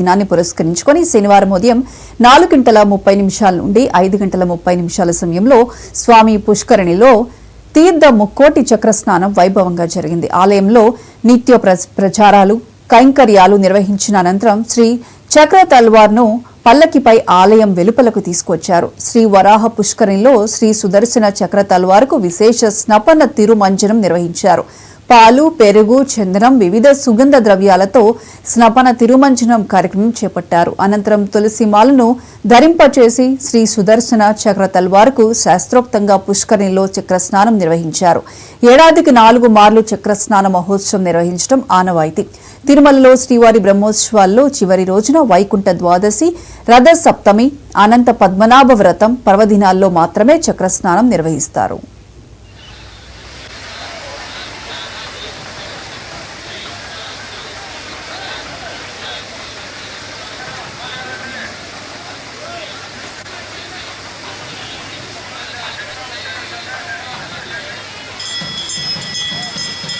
దినాన్ని పురస్కరించుకొని శనివారం ఉదయం 4:30 నుండి 5:30 సమయంలో స్వామి పుష్కరిణిలో తీర్థ ముక్కోటి చక్ర స్నానం వైభవంగా జరిగింది. ఆలయంలో నిత్య ప్రచారాలు కైంకర్యాలు నిర్వహించిన అనంతరం శ్రీ చక్ర తల్వార్ను పల్లకిపై ఆలయం వెలుపలకు తీసుకొచ్చారు. శ్రీ వరాహ పుష్కరిణిలో శ్రీ సుదర్శన చక్ర తల్వార్కు విశేష స్నపన తిరుమంజనం నిర్వహించారు. పాలు, పెరుగు, చందనం, వివిధ సుగంధ ద్రవ్యాలతో స్నపన తిరుమంజనం కార్యక్రమం చేపట్టారు. అనంతరం తులసి మాలను ధరింపచేసి శ్రీ సుదర్శన చక్ర తల్వార్కు శాస్త్రోక్తంగా పుష్కరిణిలో చక్ర స్నానం నిర్వహించారు. ఏడాదికి 4 మార్లు చక్ర స్నాన మహోత్సవం నిర్వహించడం ఆనవాయితీ. తిరుమలలో శ్రీవారి బ్రహ్మోత్సవాల్లో చివరి రోజున వైకుంఠ ద్వాదశి, రథ సప్తమి, అనంత పద్మనాభ వ్రతం పర్వదినాల్లో మాత్రమే చక్ర స్నానం నిర్వహిస్తారు.